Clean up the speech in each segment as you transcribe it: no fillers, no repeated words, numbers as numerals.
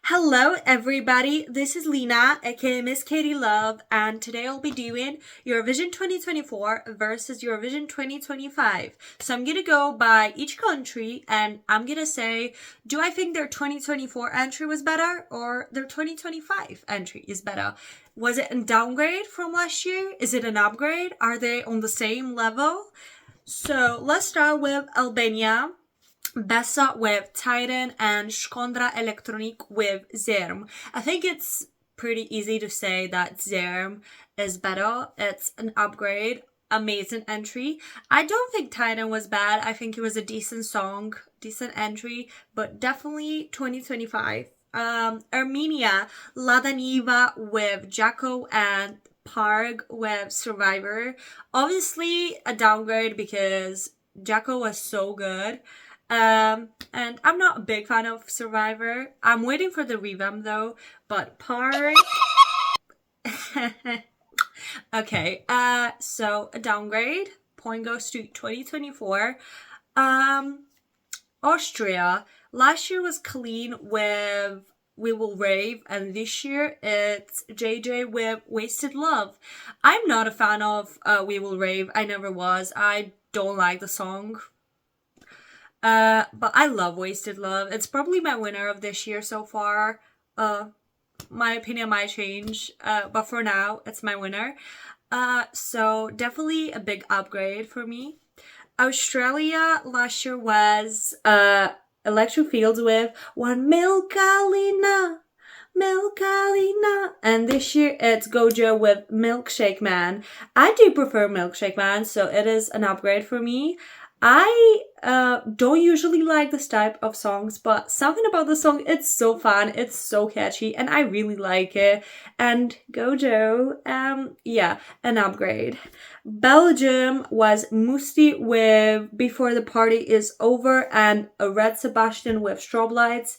Hello, everybody. This is Lena, aka Miss Katie Love, and today I'll be doing Eurovision 2024 versus Eurovision 2025. So I'm gonna go by each country and I'm gonna say, do I think their 2024 entry was better or their 2025 entry is better? Was it a downgrade from last year? Is it an upgrade? Are they on the same level? So let's start with Albania. Bessa with Titan and Shkondra Elektronik with Zerm. I think it's pretty easy to say that Zerm is better. It's an upgrade. Amazing entry. I don't think Titan was bad. I think it was a decent song, decent entry, but definitely 2025. Armenia, Ladaniva with Jacko and Parg with Survivor. Obviously a downgrade because Jacko was so good. And I'm not a big fan of Survivor. I'm waiting for the revamp though, but Park. Okay, so a downgrade. Point goes to 2024. Austria. Last year was clean with We Will Rave, and this year it's JJ with Wasted Love. I'm not a fan of We Will Rave. I never was. I don't like the song. But I love Wasted Love. It's probably my winner of this year so far. My opinion might change, but for now, it's my winner. So definitely a big upgrade for me. Australia last year was Electric Fields with One Milkalina, and this year it's Gojo with Milkshake Man. I do prefer Milkshake Man, so it is an upgrade for me. I don't usually like this type of songs, but something about the song, it's so fun, it's so catchy, and I really like it. And Gojo, yeah, an upgrade. Belgium was Musti with Before the Party Is Over and a Red Sebastian with Strobe Lights.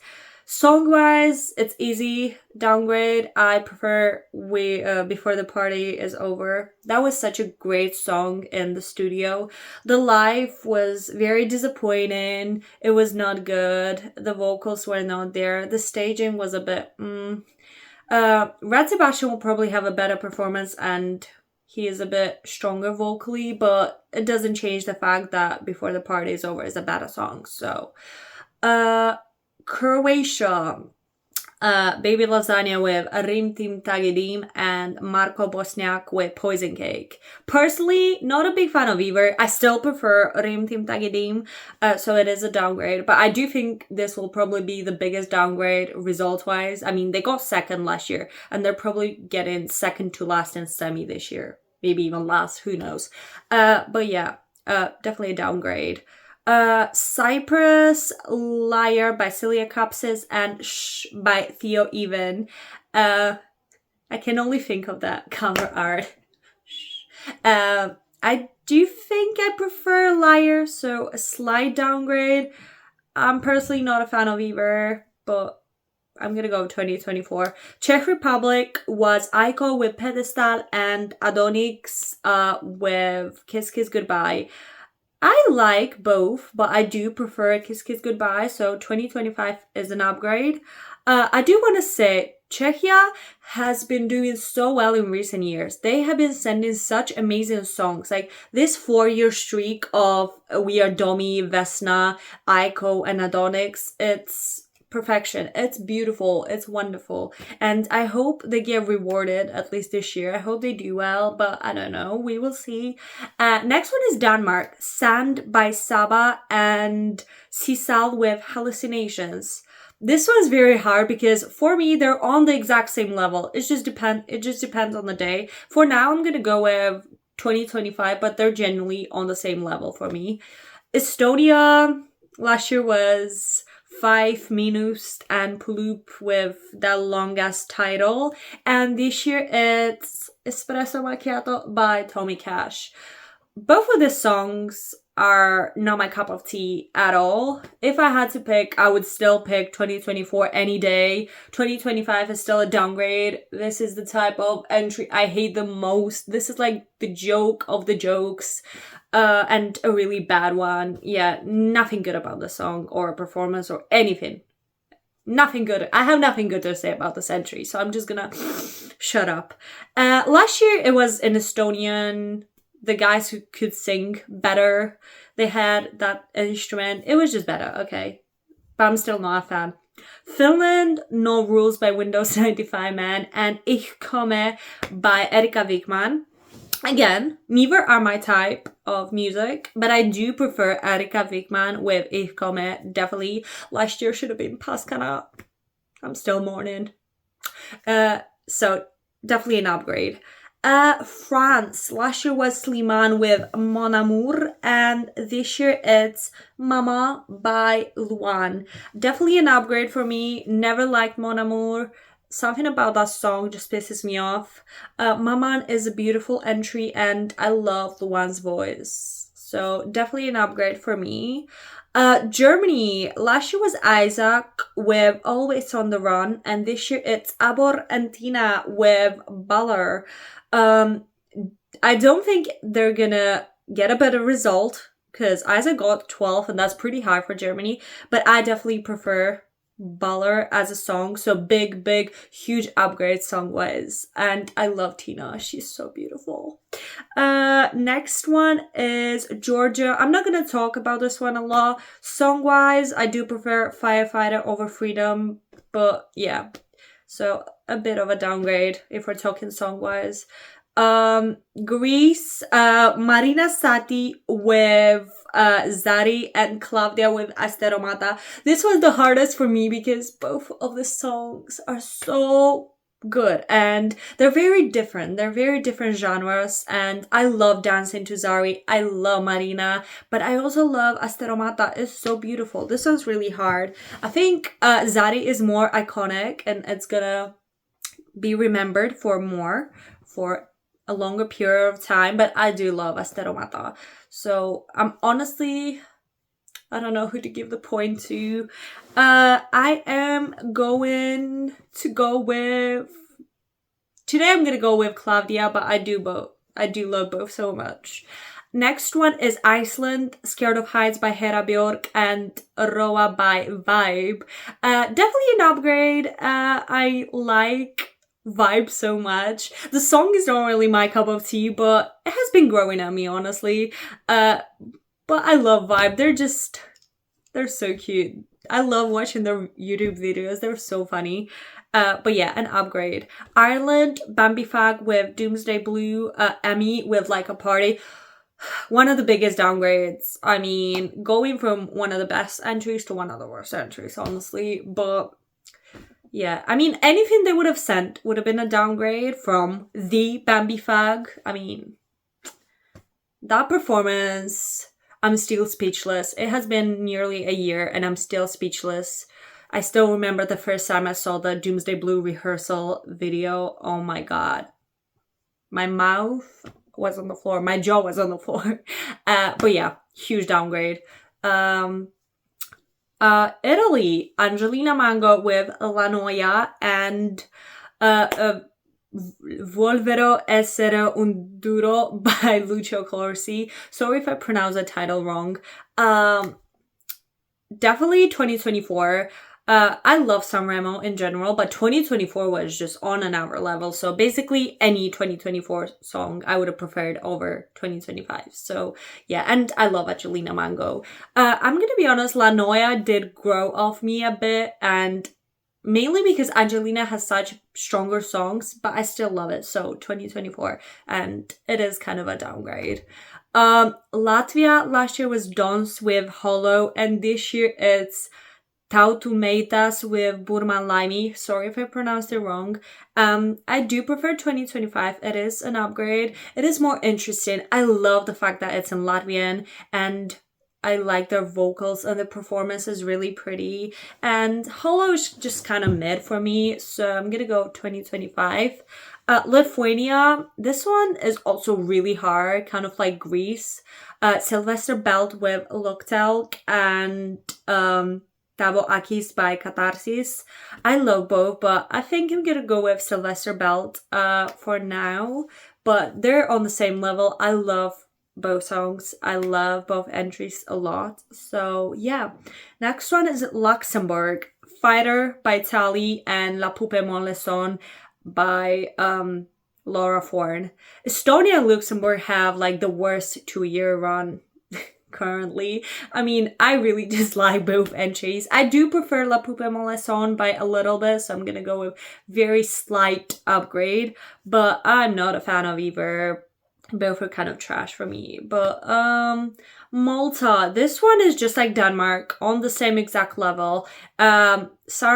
Song-wise, it's easy. Downgrade. I prefer Before the Party Is Over. That was such a great song in the studio. The live was very disappointing. It was not good. The vocals were not there. The staging was a bit... Red Sebastian will probably have a better performance and he is a bit stronger vocally, but it doesn't change the fact that Before the Party Is Over is a better song. So, Croatia, Baby Lasagna with Rim Tim Tagidim and Marko Bosniak with Poison Cake. Personally, not a big fan of either. I still prefer Rim Tim Tagidim, so it is a downgrade. But I do think this will probably be the biggest downgrade result-wise. I mean, they got second last year, and they're probably getting second to last in semi this year. Maybe even last, who knows. But yeah, definitely a downgrade. Cyprus, Liar by Celia Capsis and Shh by Theo Even. I can only think of that cover art. I do think I prefer Liar, so a slight downgrade. I'm personally not a fan of either, but I'm gonna go 2024. Czech Republic was Aiko with Pedestal and Adonix with Kiss Kiss Goodbye. I like both, but I do prefer Kiss Kiss Goodbye, so 2025 is an upgrade. I do want to say, Czechia has been doing so well in recent years. They have been sending such amazing songs. Like this 4-year streak of We Are Domi, Vesna, Aiko, and Adonix, it's perfection. It's beautiful. It's wonderful. And I hope they get rewarded, at least this year. I hope they do well, but I don't know. We will see. Next one is Denmark. Sand by Saba and Sisal with Hallucinations. This one's very hard because for me, they're on the exact same level. It just depends on the day. For now, I'm going to go with 2025, but they're genuinely on the same level for me. Estonia last year was 5 Minus and Pulup with that longest title. And this year it's Espresso Macchiato by Tommy Cash. Both of the songs are not my cup of tea at all. If I had to pick, I would still pick 2024 any day. 2025 is still a downgrade. This is the type of entry I hate the most. This is like the joke of the jokes. And a really bad one. Yeah, nothing good about the song or performance or anything. nothing good. I have nothing good to say about this entry, so I'm just gonna shut up. Last year it was in Estonian. The guys who could sing better, they had that instrument. It was just better, okay. But I'm still not a fan. Finland, No Rules by Windows 95 Man, and Ich komme by Erika Wikman. Again, neither are my type of music, but I do prefer Erika Wikman with Ich komme, definitely. Last year should have been Paskana. I'm still mourning. So, definitely an upgrade. France. Last year was Slimane with Mon Amour, and this year it's Mama by Luan. Definitely an upgrade for me. Never liked Mon Amour. Something about that song just pisses me off. Mama is a beautiful entry, and I love Luan's voice. So definitely an upgrade for me. Germany. Last year was Isaac with Always on the Run, and this year it's Abor and Tina with Baller. I don't think they're gonna get a better result because Isaac got 12 and that's pretty high for Germany, but I definitely prefer Baller as a song. So big, huge upgrade song-wise. And I love Tina. She's so beautiful. Next one is Georgia. I'm not gonna talk about this one a lot. Song-wise, I do prefer Firefighter over Freedom, but yeah. So a bit of a downgrade if we're talking song-wise. Greece, Marina Sati with Zari and Claudia with Asteromata. This was the hardest for me because both of the songs are so good and they're very different. They're very different genres, and I love dancing to Zari. I love Marina, but I also love Asteromata. It's so beautiful. This one's really hard. I think Zari is more iconic and it's gonna be remembered for a longer period of time, but I do love Asteromata. So I'm honestly, I don't know who to give the point to. I am going to go with, today I'm gonna go with Claudia, but I do love both so much. Next one is Iceland, Scared of Heights by Hera Björk and Roa by Vibe. Definitely an upgrade. I like Vibe so much. The song is not really my cup of tea, but it has been growing on me, honestly. But I love Vibe. They're so cute. I love watching their YouTube videos. They're so funny. But yeah, an upgrade. Ireland, Bambifag with Doomsday Blue, Emmy with Like a Party. One of the biggest downgrades. I mean, going from one of the best entries to one of the worst entries, honestly. But yeah, I mean, anything they would have sent would have been a downgrade from the Bambifag. I mean, that performance, I'm still speechless. It has been nearly a year and I'm still speechless. I still remember the first time I saw the Doomsday Blue rehearsal video. Oh my god. My mouth was on the floor. My jaw was on the floor. But yeah, huge downgrade. Italy, Angelina Mango with La Noia and Volvero essere un duro by Lucio Corsi. Sorry if I pronounce the title wrong. Definitely 2024. I love Sanremo in general, but 2024 was just on another level. So basically any 2024 song I would have preferred over 2025. So yeah, and I love Angelina Mango. I'm gonna be honest, La Noia did grow off me a bit, and mainly because Angelina has such stronger songs, but I still love it. So 2024, and it is kind of a downgrade. Latvia last year was Dons with Hollow, and this year it's Tautu Meitas with Burman Laimi. Sorry if I pronounced it wrong. I do prefer 2025. It is an upgrade. It is more interesting. I love the fact that it's in Latvian, and I like their vocals, and the performance is really pretty. And Hollow is just kind of mid for me, so I'm gonna go 2025. Lithuania, this one is also really hard, kind of like Greece. Sylvester Belt with Loktelk and Tavo Akis by Catharsis. I love both, but I think I'm gonna go with Sylvester Belt for now. But they're on the same level. I love both songs. I love both entries a lot. So yeah. Next one is Luxembourg. Fighter by Tali and La Poupe Mon le Son by Laura Forn. Estonia and Luxembourg have like the worst 2-year run currently. I mean, I really dislike both entries. I do prefer La Poupe Mon le Son by a little bit, so I'm gonna go with very slight upgrade, but I'm not a fan of either. Both are kind of trash for me. But Malta, this one is just like Denmark, on the same exact level. Sara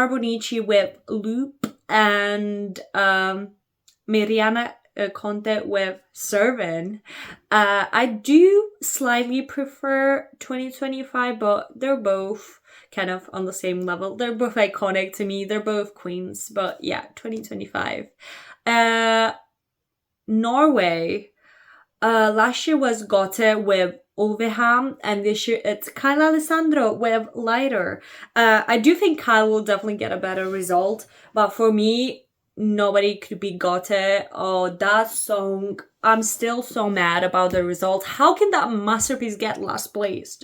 Bonici with Loop and Miriana Conte with Servant. I do slightly prefer 2025, but they're both kind of on the same level. They're both iconic to me. They're both queens, but yeah, 2025. Norway. Last year was Gote with Ulveham, and this year it's Kyle Alessandro with Lighter. I do think Kyle will definitely get a better result, but for me, nobody could beat Gote. Oh, that song, I'm still so mad about the result. How can that masterpiece get last place?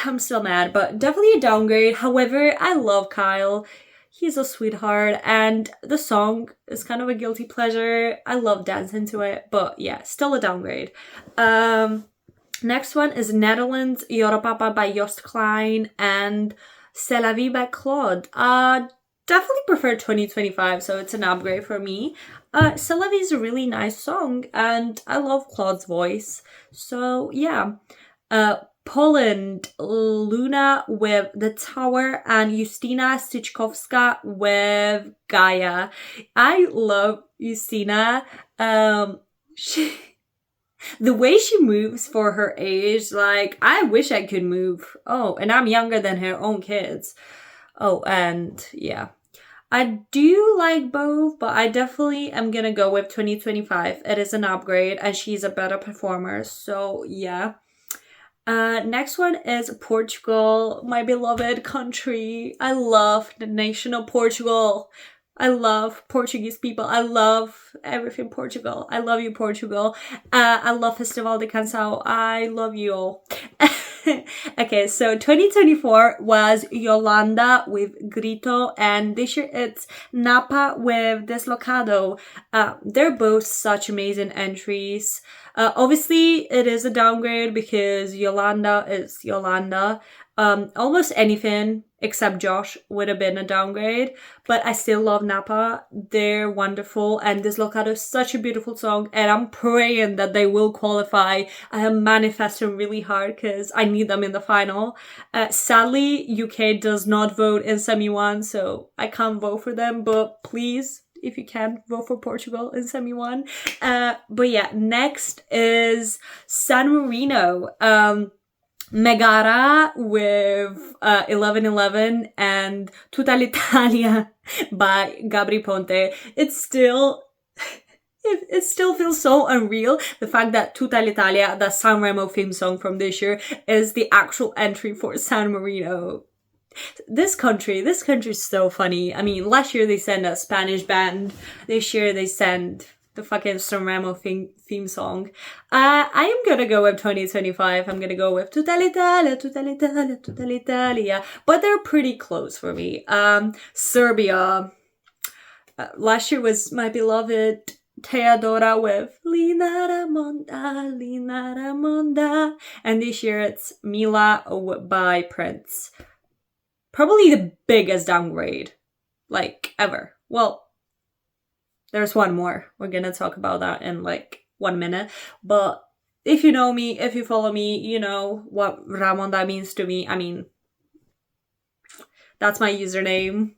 I'm still mad, but definitely a downgrade. However, I love Kyle. He's a sweetheart, and the song is kind of a guilty pleasure. I love dancing to it, but yeah, still a downgrade. Next one is Netherlands, Europapa by Joost Klein, and C'est la vie by Claude. Definitely prefer 2025, so it's an upgrade for me. C'est la vie is a really nice song, and I love Claude's voice, so yeah. Poland, Luna with The Tower, and Justyna Styczkowska with Gaia. I love Justyna. The way she moves for her age, like, I wish I could move. Oh, and I'm younger than her own kids. Oh, and yeah. I do like both, but I definitely am gonna go with 2025. It is an upgrade, and she's a better performer, so yeah. Next one is Portugal, my beloved country. I love the nation of Portugal. I love Portuguese people. I love everything Portugal. I love you, Portugal. I love Festival de Canção. I love you all. Okay, so 2024 was Yolanda with Grito, and this year it's Napa with Deslocado. They're both such amazing entries. Obviously, it is a downgrade because Yolanda is Yolanda. Almost anything except Josh would have been a downgrade, but I still love Napa. They're wonderful, and Deslocado is such a beautiful song, and I'm praying that they will qualify. I am manifesting really hard because I need them in the final. Sadly, UK does not vote in semi-1, so I can't vote for them, but please, if you can, vote for Portugal in semi-1. But yeah, next is San Marino. Megara with 1111 and Tutta l'Italia by Gabri Ponte. It still feels so unreal, the fact that Tutta l'Italia, the Sanremo theme song from this year, is the actual entry for San Marino. This country is so funny. I mean, last year they sent a Spanish band. This year they send the fucking Sanremo theme song. I am gonna go with 2025. I'm gonna go with Tutta l'Italia, Tutta l'Italia, Tutta l'Italia. But they're pretty close for me. Serbia. Last year was my beloved Teodora with Lina Ramonda. And this year it's Mila by Prince. Probably the biggest downgrade, like, ever. Well, there's one more. We're gonna talk about that in like 1 minute. But if you know me, if you follow me, you know what Ramonda means to me. I mean, that's my username.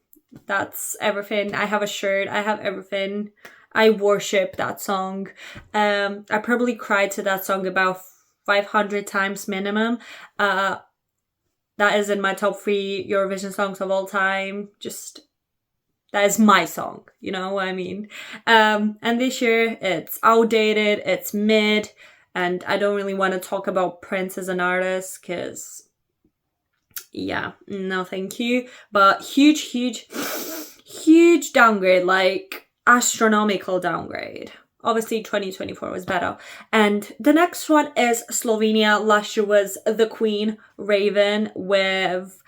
That's everything. I have a shirt. I have everything. I worship that song. I probably cried to that song about 500 times minimum. That is in my top 3 Eurovision songs of all time. Just, that is my song, you know what I mean? And this year, it's outdated, it's mid, and I don't really want to talk about Prince as an artist, because, yeah, no thank you. But huge downgrade, like, astronomical downgrade. Obviously, 2024 was better. And the next one is Slovenia. Last year was The Queen, Raven, with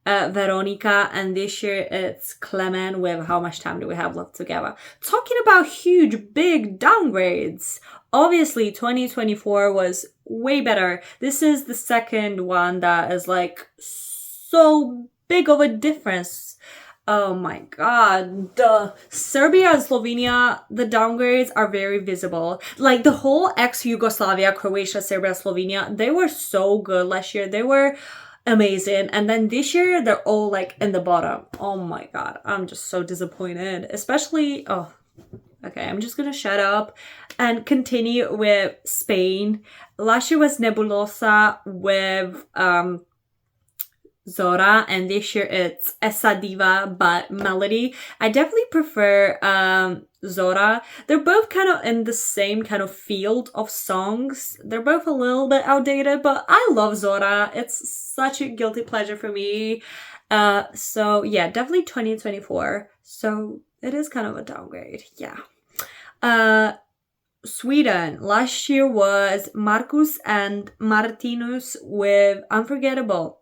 Veronica, and this year it's Clement with How Much Time Do We Have Left Together. Talking about huge, big downgrades. Obviously, 2024 was way better. This is the second one that is like so big of a difference. Oh my god. The Serbia and Slovenia, the downgrades are very visible. Like the whole ex-Yugoslavia, Croatia, Serbia, Slovenia, they were so good last year. They were amazing. And then this year, they're all like in the bottom. Oh my god. I'm just so disappointed. Especially, okay, I'm just gonna shut up and continue with Spain. Last year was Nebulosa with Zora, and this year it's Essa Diva but Melody. I definitely prefer Zora. They're both kind of in the same kind of field of songs. They're both a little bit outdated, but I love Zora. It's such a guilty pleasure for me. So yeah, definitely 2024. So it is kind of a downgrade, yeah. Sweden. Last year was Marcus and Martinus with Unforgettable.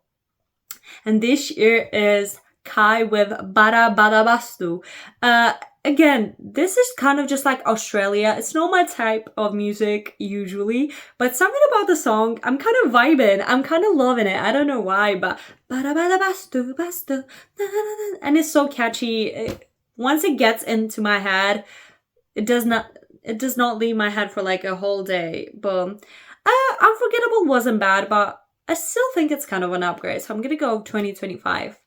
And this year is Kai with Bara Badabastu. Again, this is kind of just like Australia. It's not my type of music usually, but something about the song, I'm kind of vibing. I'm kind of loving it. I don't know why, but Bara Badabastu, Bastu, and it's so catchy. Once it gets into my head, it does not leave my head for like a whole day. But Unforgettable wasn't bad, but I still think it's kind of an upgrade, so I'm gonna go 2025.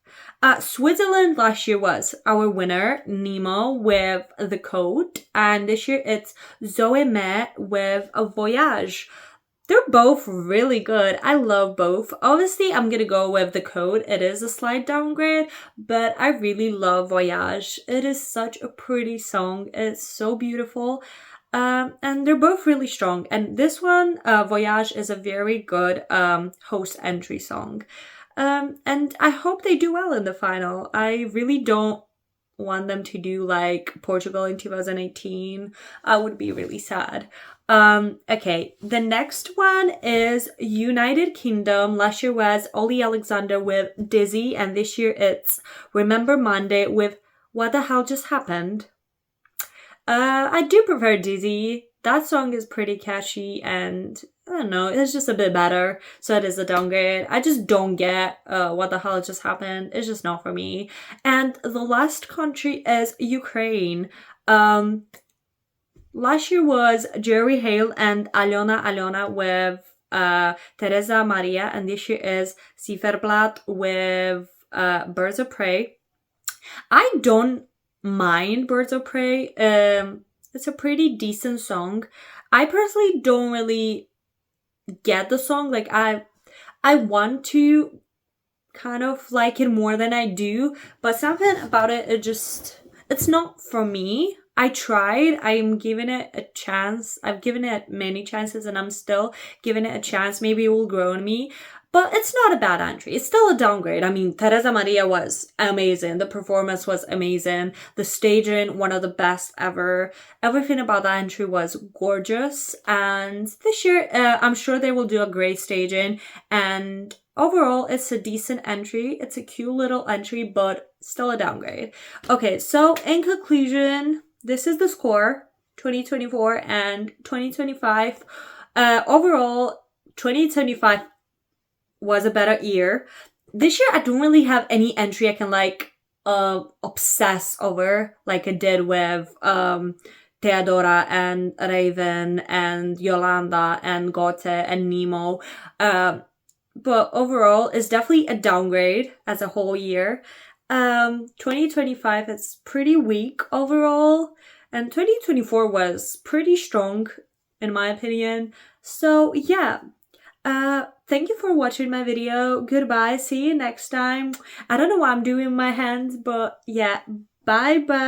Switzerland last year was our winner, Nemo with The Code, and this year it's Zoe Me with A Voyage. They're both really good. I love both. Obviously, I'm gonna go with The Code. It is a slight downgrade, but I really love Voyage. It is such a pretty song. It's so beautiful. And they're both really strong. And this one, Voyage, is a very good host entry song. And I hope they do well in the final. I really don't want them to do like Portugal in 2018. I would be really sad. Okay, the next one is United Kingdom. Last year was Ollie Alexander with Dizzy, and this year it's Remember Monday with What the Hell Just Happened. I do prefer Dizzy. That song is pretty catchy and I don't know, it's just a bit better. So it is a downgrade. I just don't get what the hell just happened. It's just not for me. And the last country is Ukraine. Last year was Jerry Hale and Alona with Teresa Maria, and this year is Ciferblatt with Birds of Prey. I don't mind Birds of Prey. It's a pretty decent song. I personally don't really get the song. Like I want to kind of like it more than I do, but something about it, it's not for me. I tried. I'm giving it a chance. I've given it many chances and I'm still giving it a chance. Maybe it will grow on me. But it's not a bad entry. It's still a downgrade. I mean, Teresa Maria was amazing. The performance was amazing. The staging, one of the best ever. Everything about that entry was gorgeous. And this year, I'm sure they will do a great staging. And overall, it's a decent entry. It's a cute little entry, but still a downgrade. Okay, so in conclusion, this is the score, 2024 and 2025. Overall, 2025 was a better year. This year, I don't really have any entry I can like obsess over like I did with Theodora and Raven and Yolanda and Gote and Nemo. But overall, it's definitely a downgrade as a whole year. 2025 is pretty weak overall, and 2024 was pretty strong in my opinion. So yeah. Thank you for watching my video. Goodbye. See you next time. I don't know what I'm doing with my hands, but yeah. Bye bye.